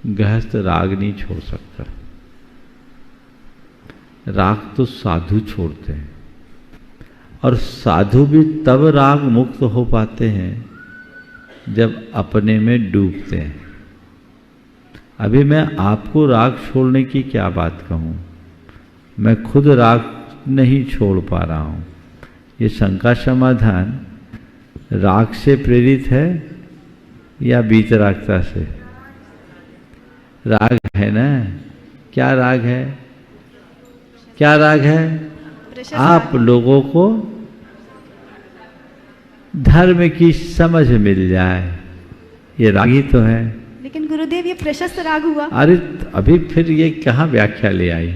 गृहस्थ राग नहीं छोड़ सकता। राग तो साधु छोड़ते हैं, और साधु भी तब राग मुक्त हो पाते हैं जब अपने में डूबते हैं। अभी मैं आपको राग छोड़ने की क्या बात कहूं, मैं खुद राग नहीं छोड़ पा रहा हूं। ये शंका समाधान राग से प्रेरित है या वीतरागता से? राग है ना? क्या राग है? क्या राग है? आप लोगों को धर्म की समझ मिल जाए, ये राग ही तो है। लेकिन गुरुदेव, ये प्रशस्त राग हुआ। अरे अभी फिर ये कहाँ व्याख्या ले आई?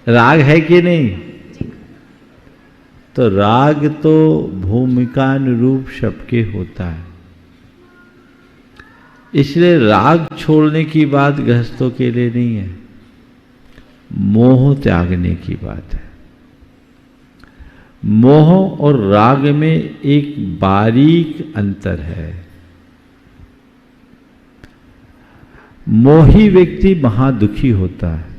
राग है कि नहीं? तो राग तो भूमिकानुरूप सबके होता है, इसलिए राग छोड़ने की बात गृहस्थों के लिए नहीं है, मोह त्यागने की बात है। मोह और राग में एक बारीक अंतर है। मोही व्यक्ति महादुखी होता है,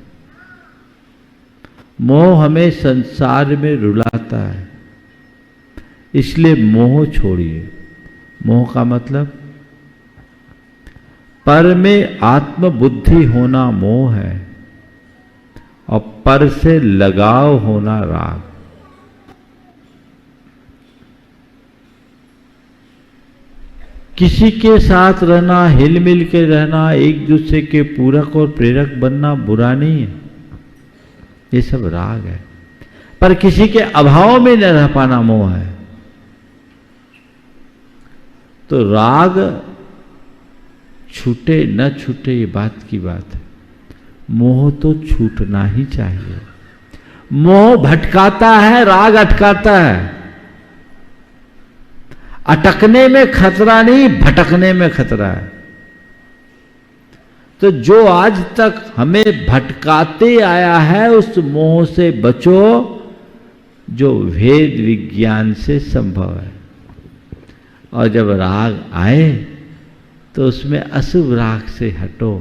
मोह हमें संसार में रुलाता है, इसलिए मोह छोड़िए। मोह का मतलब पर में आत्मबुद्धि होना मोह है, और पर से लगाव होना राग। किसी के साथ रहना, हिल मिल के रहना, एक दूसरे के पूरक और प्रेरक बनना बुरा नहीं है, ये सब राग है। पर किसी के अभाव में न रह पाना मोह है। तो राग छूटे न छूटे ये बात की बात है, मोह तो छूटना ही चाहिए। मोह भटकाता है, राग अटकाता है। अटकने में खतरा नहीं, भटकने में खतरा है। तो जो आज तक हमें भटकाते आया है उस मोह से बचो, जो वेद विज्ञान से संभव है। और जब राग आए तो उसमें अशुभ राग से हटो,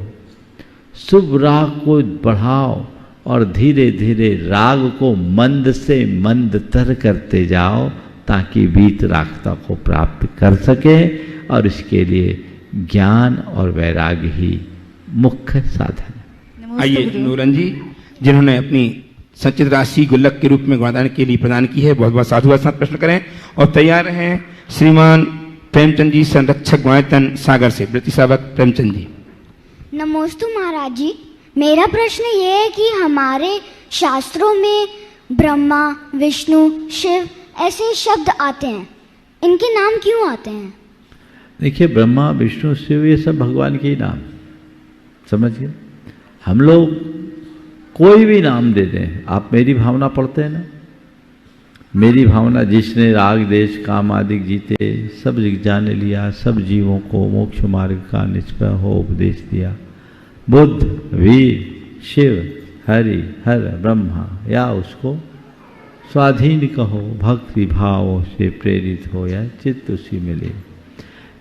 शुभ राग को बढ़ाओ, और धीरे धीरे राग को मंद से मंदतर करते जाओ, ताकि वीतरागता को प्राप्त कर सके। और इसके लिए ज्ञान और वैराग्य ही मुख्य साधन है। आइए नूरन जी, जिन्होंने अपनी संचित राशि गुल्लक के रूप में गुणादान के लिए प्रदान की है। बहुत बहुत साधुवाद साथ प्रश्न करें और तैयार हैं श्रीमान प्रेमचंद जी, संरक्षक गुणायतन सागर से। प्रतिशावक प्रेमचंद जी। नमोस्तु महाराज जी, मेरा प्रश्न ये है कि हमारे शास्त्रों में ब्रह्मा, विष्णु, शिव ऐसे शब्द आते हैं, इनके नाम क्यों आते हैं? देखिए, ब्रह्मा, विष्णु, शिव ये सब भगवान के ही नाम, समझिए। हम लोग कोई भी नाम दे दें, आप मेरी भावना पढ़ते हैं ना, मेरी भावना जिसने राग देश काम आदि जीते सब जाने लिया, सब जीवों को मोक्ष मार्ग का निष्फल हो उपदेश दिया। बुद्ध, वीर, शिव, हरि, हर, ब्रह्मा, या उसको स्वाधीन कहो, भक्ति भाव से प्रेरित हो या चित्त उसी में ले।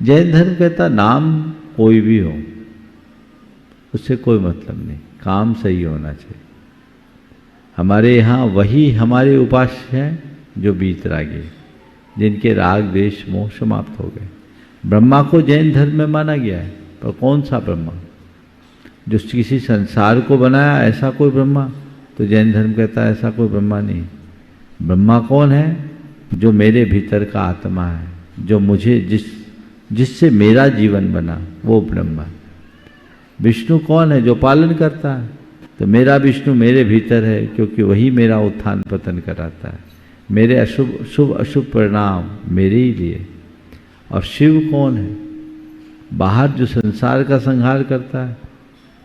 जैन धर्म कहता नाम कोई भी हो, उससे कोई मतलब नहीं, काम सही होना चाहिए। हमारे यहाँ वही हमारे उपास्य हैं जो बीतरागी, जिनके राग देश मोह समाप्त हो गए। ब्रह्मा को जैन धर्म में माना गया है, पर कौन सा ब्रह्मा? जो किसी संसार को बनाया ऐसा कोई ब्रह्मा? तो जैन धर्म कहता है ऐसा कोई ब्रह्मा नहीं। ब्रह्मा कौन है? जो मेरे भीतर का आत्मा है, जो मुझे जिससे मेरा जीवन बना, वो ब्रह्मा। विष्णु कौन है? जो पालन करता है। तो मेरा विष्णु मेरे भीतर है, क्योंकि वही मेरा उत्थान पतन कराता है। मेरे अशुभ शुभ अशुभ परिणाम मेरे ही लिए। और शिव कौन है? बाहर जो संसार का संहार करता है।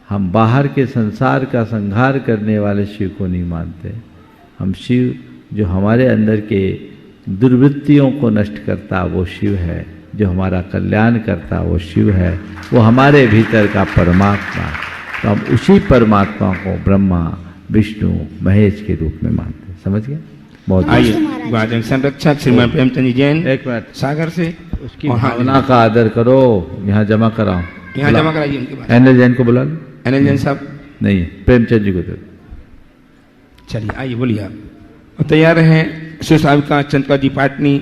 हम बाहर के संसार का संहार करने वाले शिव को नहीं मानते। हम शिव जो हमारे अंदर के दुर्वृत्तियों को नष्ट करता वो शिव है, जो हमारा कल्याण करता वो शिव है, वो हमारे भीतर का परमात्मा। तो हम उसी परमात्मा को ब्रह्मा, विष्णु, महेश के रूप में मानते हैं। समझ गए? बहुत आइए, संरक्षक श्रीमान प्रेमचंद जी जैन, एक मिनट, सागर से। उसकी भावना का आदर करो। यहाँ जमा कराओ, यहाँ जमा कराइए उनके पास। एनएल जैन को बुला लो। एनएल जैन साहब नहीं, प्रेमचंद जी को दे। चलिए आइए, बोलिए आप। और तैयार हैं सुसाविका चंद्रका जी पाटनी,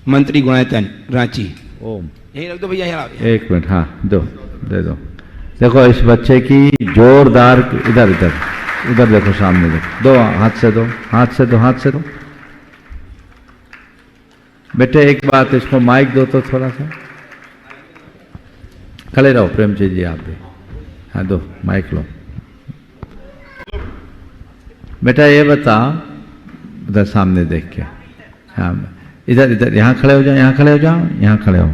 मंत्री गुणायतन रांची। ओम, यही रख दो भैया, यहाँ एक मिनट। हाँ, दो, दे दो। देखो इस बच्चे की जोरदार, इधर इधर उधर देखो, सामने देखो, दो हाथ से दो, हाथ से दो, हाथ से दो। बेटे एक बात, इसको माइक दो तो थोड़ा सा खड़े रहो। प्रेमचंद जी आप भी, हाँ दो, माइक लो। बेटा ये बता, उधर सामने देख के, हाँ इधर इधर, यहाँ खड़े हो जाओ, यहाँ खड़े हो जाओ, यहाँ खड़े हो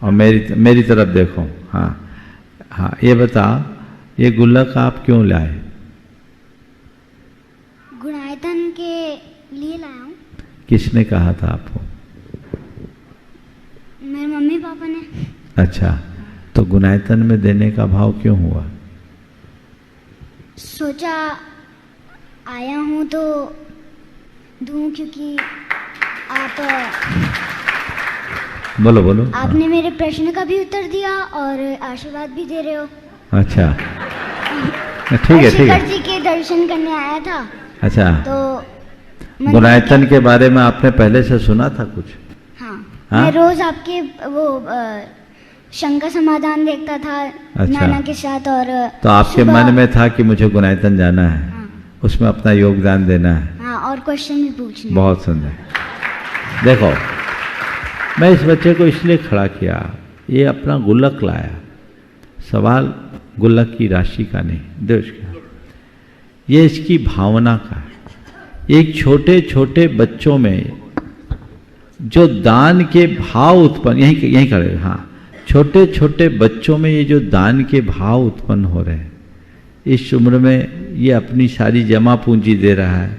और मेरी तरफ देखो। हाँ हाँ, ये बता, ये गुल्लक आप क्यों लाए? गुणायतन के लिए लाया हूँ। किसने कहा था आपको? मेरे मम्मी पापा ने। अच्छा, तो गुणायतन में देने का भाव क्यों हुआ? सोचा आया हूँ तो दूँ, क्योंकि आप बोलो बोलो। आपने मेरे प्रश्न का भी उत्तर दिया और आशीर्वाद भी दे रहे हो। अच्छा, ठीक है ठीक है। जी के दर्शन करने आया था। अच्छा, तो गुणायतन के बारे में आपने पहले से सुना था कुछ? हाँ, हाँ? मैं रोज आपके वो शंका समाधान देखता था। अच्छा। नाना के साथ। और तो आपके मन में था कि मुझे गुणायतन जाना है। हाँ। उसमें अपना योगदान देना है। हाँ, और क्वेश्चन भी पूछना। बहुत सुंदर। देखो, मैं इस बच्चे को इसलिए खड़ा किया, ये अपना गुल्लक लाया। सवाल गुल्लक की राशि का नहीं, देश का, ये इसकी भावना का है। एक छोटे छोटे बच्चों में जो दान के भाव उत्पन्न, यहीं खड़े, हाँ, छोटे छोटे बच्चों में ये जो दान के भाव उत्पन्न हो रहे हैं, इस उम्र में ये अपनी सारी जमा पूंजी दे रहा है।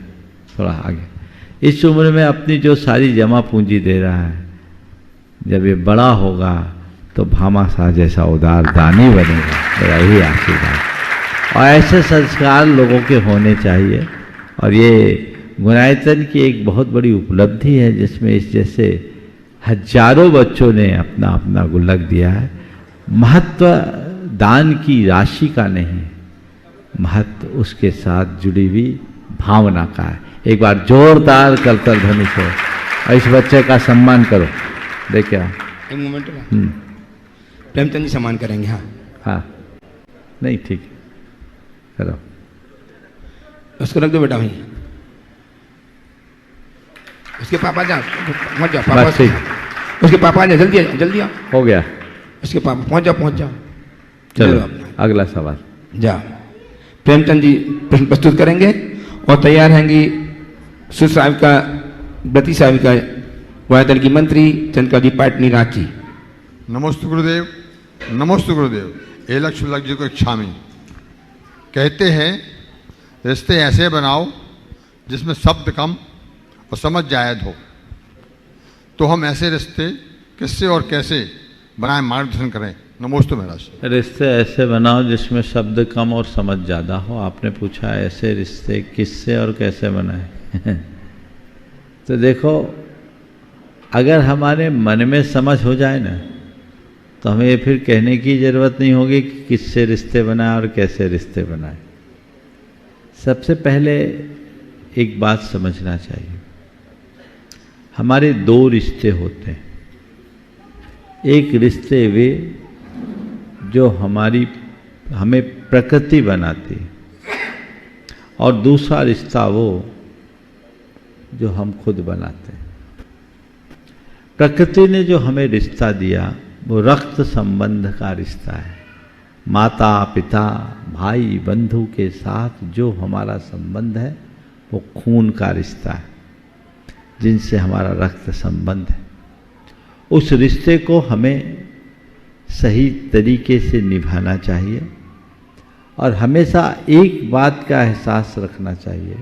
थोड़ा आगे, इस उम्र में अपनी जो सारी जमा पूंजी दे रहा है, जब ये बड़ा होगा तो भामाशाह जैसा उदार दानी बनेगा। मेरा यही आशीर्वाद। और ऐसे संस्कार लोगों के होने चाहिए। और ये गुणायतन की एक बहुत बड़ी उपलब्धि है, जिसमें इस जैसे हजारों बच्चों ने अपना अपना गुल्लक दिया है। महत्व दान की राशि का नहीं, महत्व उसके साथ जुड़ी हुई भावना का है। एक बार जोरदार करतल ध्वनि से और इस बच्चे का सम्मान करो। देखिए एक मोमेंट में प्रेमचंद जी सम्मान करेंगे। हाँ हाँ, नहीं ठीक है, करो। उसको रख दो बेटा वहीं। उसके पापा जा, पहुंच जाओ पापा। बस ठीक। उसके पापा आ जाओ, जल्दी आ, जल्दी आओ। हो गया। उसके पापा पहुंच जाओ। चलो अगला सवाल। जा प्रेमचंद जी प्रश्न प्रस्तुत करेंगे और तैयार रहेंगी सुश्राविका व्रती साविका वायुदल की मंत्री चंद्रिका जी पाटनी रांची। नमोस्तु गुरुदेव, नमोस्तु गुरुदेव। ए लक्ष्य जी को क्षामी कहते हैं रिश्ते ऐसे बनाओ जिसमें शब्द कम और समझ जायद हो। तो हम ऐसे रिश्ते किससे और कैसे बनाए, मार्गदर्शन करें। नमोस्तु महाराज। रिश्ते ऐसे बनाओ जिसमें शब्द कम और समझ ज़्यादा हो। आपने पूछा ऐसे रिश्ते किससे और कैसे बनाए। तो देखो, अगर हमारे मन में समझ हो जाए ना, तो हमें ये फिर कहने की ज़रूरत नहीं होगी कि किससे रिश्ते बनाए और कैसे रिश्ते बनाए। सबसे पहले एक बात समझना चाहिए, हमारे दो रिश्ते होते हैं। एक रिश्ते वे जो हमें प्रकृति बनाती है, और दूसरा रिश्ता वो जो हम खुद बनाते हैं। प्रकृति ने जो हमें रिश्ता दिया वो रक्त संबंध का रिश्ता है। माता पिता भाई बंधु के साथ जो हमारा संबंध है वो खून का रिश्ता है, जिनसे हमारा रक्त संबंध है। उस रिश्ते को हमें सही तरीके से निभाना चाहिए और हमेशा एक बात का एहसास रखना चाहिए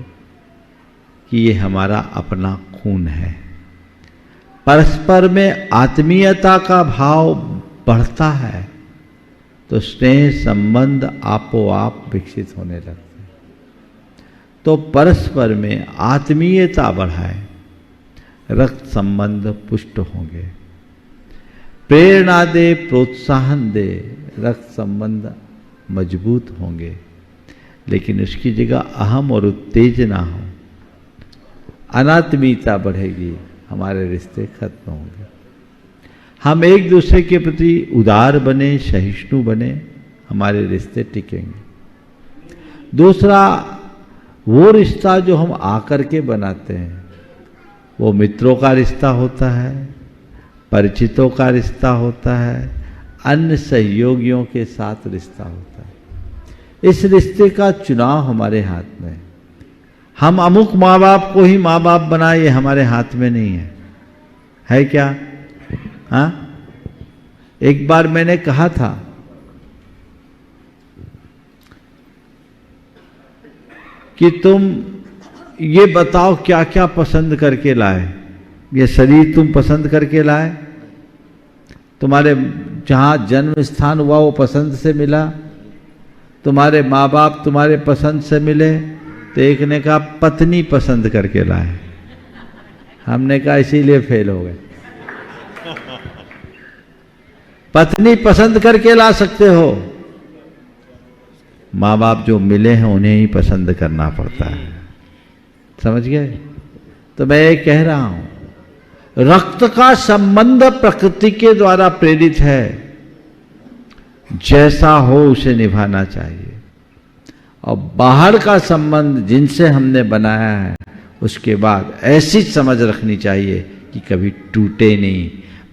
कि ये हमारा अपना खून है। परस्पर में आत्मीयता का भाव बढ़ता है तो स्नेह संबंध आपो आप विकसित होने लगते हैं। तो परस्पर में आत्मीयता बढ़ाए, रक्त संबंध पुष्ट होंगे। प्रेरणा दे, प्रोत्साहन दे, रक्त संबंध मजबूत होंगे। लेकिन उसकी जगह अहम और उत्तेजना हो, अनात्मीयता बढ़ेगी, हमारे रिश्ते खत्म होंगे। हम एक दूसरे के प्रति उदार बने, सहिष्णु बने, हमारे रिश्ते टिकेंगे। दूसरा, वो रिश्ता जो हम आकर के बनाते हैं वो मित्रों का रिश्ता होता है, परिचितों का रिश्ता होता है, अन्य सहयोगियों के साथ रिश्ता होता है। इस रिश्ते का चुनाव हमारे हाथ में है। हम अमुक माँ बाप को ही माँ बाप बनाए, ये हमारे हाथ में नहीं है क्या? हाँ, एक बार मैंने कहा था कि तुम ये बताओ क्या क्या पसंद करके लाए। ये शरीर तुम पसंद करके लाए, तुम्हारे जहाँ जन्म स्थान हुआ वो पसंद से मिला, तुम्हारे माँ बाप तुम्हारे पसंद से मिले। तो एक ने कहा पत्नी पसंद करके लाए। हमने कहा इसीलिए फेल हो गए। पत्नी पसंद करके ला सकते हो, माँ बाप जो मिले हैं उन्हें ही पसंद करना पड़ता है। समझ गए? तो मैं ये कह रहा हूं, रक्त का संबंध प्रकृति के द्वारा प्रेरित है, जैसा हो उसे निभाना चाहिए। और बाहर का संबंध जिनसे हमने बनाया है उसके बाद ऐसी समझ रखनी चाहिए कि कभी टूटे नहीं।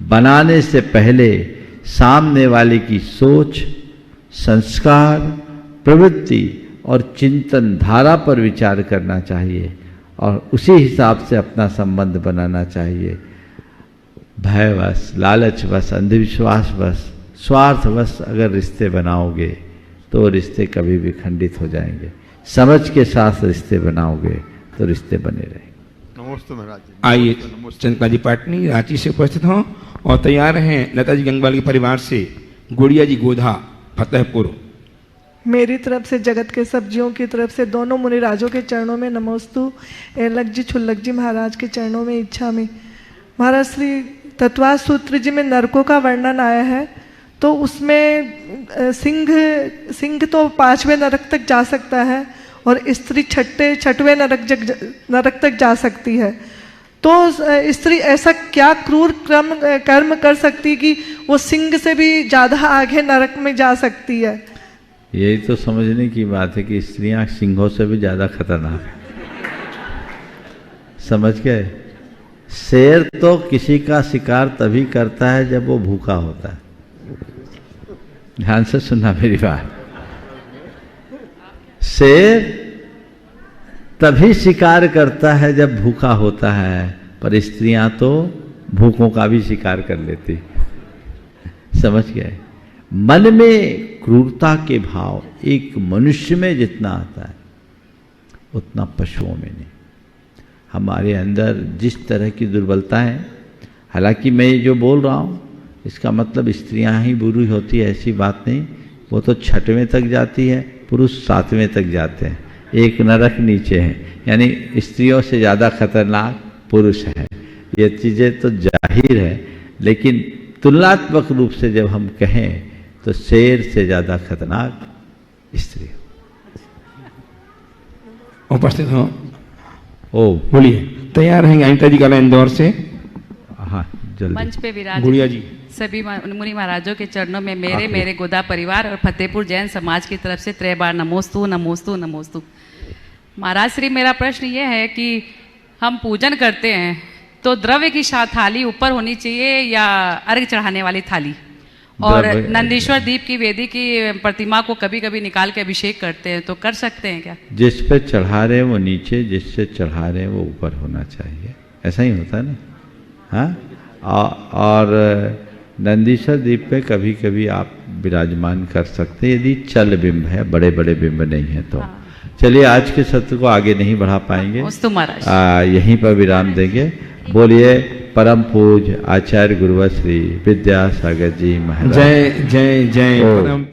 बनाने से पहले सामने वाले की सोच, संस्कार, प्रवृत्ति और चिंतन धारा पर विचार करना चाहिए और उसी हिसाब से अपना संबंध बनाना चाहिए। भयवश, लालचवश, अंधविश्वासवश, स्वार्थवश अगर रिश्ते बनाओगे तो रिश्ते कभी भी खंडित हो जाएंगे। समझ के साथ रिश्ते बनाओगे तो रिश्ते बने रहेंगे। नमस्ते महाराज जी। आइए चंद्रिका जी पाटनी रांची से उपस्थित हों और तैयार हैं लता जी गंगवाल के परिवार से गुड़िया जी गोधा फतेहपुर। मेरी तरफ से जगत के सब जीवों की तरफ से दोनों मुनिराजों के चरणों में नमोस्तु। एलक जी छुल्लक जी महाराज के चरणों में इच्छा में। महाराज श्री तत्वा सूत्र जी में नरकों का वर्णन आया है, तो उसमें सिंह तो 5वें नरक तक जा सकता है और स्त्री 6वें नरक तक जा सकती है। तो स्त्री ऐसा क्या क्रूर कर्म कर सकती कि वो सिंह से भी ज़्यादा आगे नरक में जा सकती है? यही तो समझने की बात है कि स्त्रियां सिंहों से भी ज़्यादा खतरनाक है। समझ गए? शेर तो किसी का शिकार तभी करता है जब वो भूखा होता है। ध्यान से सुनना मेरी बात। शेर तभी शिकार करता है जब भूखा होता है, पर स्त्रियां तो भूखों का भी शिकार कर लेती। समझ गए? मन में क्रूरता के भाव एक मनुष्य में जितना आता है उतना पशुओं में नहीं। हमारे अंदर जिस तरह की दुर्बलता है, हालांकि मैं ये जो बोल रहा हूँ इसका मतलब स्त्रियां ही बुरी होती है ऐसी बात नहीं। वो तो 6वें तक जाती है, पुरुष 7वें तक जाते हैं, एक नरक नीचे हैं। यानी स्त्रियों से ज़्यादा खतरनाक पुरुष है। ये चीज़ें तो जाहिर है, लेकिन तुलनात्मक रूप से जब हम कहें तो शेर से ज़्यादा खतरनाक स्त्री। उपस्थित हो। ओ बोलिए। तैयार हैं अनिता जी कला इंदौर से। हाँ जल्दी। मंच पे विराज गुड़िया जी। सभी मुनि महाराजों के चरणों में मेरे गोदा परिवार और फतेहपुर जैन समाज की तरफ से 3 बार नमोस्तु नमोस्तु नमोस्तु। महाराज श्री, मेरा प्रश्न ये है कि हम पूजन करते हैं तो द्रव्य की थाली ऊपर होनी चाहिए या अर्घ चढ़ाने वाली थाली? और नंदीश्वर दीप की वेदी की प्रतिमा को कभी कभी निकाल के अभिषेक करते हैं, तो कर सकते हैं क्या? जिस पे चढ़ा रहे हैं वो नीचे, जिससे चढ़ा रहे हैं वो ऊपर होना चाहिए। ऐसा ही होता है ना? हाँ। और नंदीश्वर दीप पे कभी कभी आप विराजमान कर सकते हैं यदि चल बिंब है, बड़े बड़े बिंब नहीं है तो। चलिए, आज के सत्र को आगे नहीं बढ़ा पाएंगे, यहीं पर विराम देंगे। बोलिए परम पूज आचार्य गुरुवर श्री विद्यासागर जी महाराज। जय जय जय। परम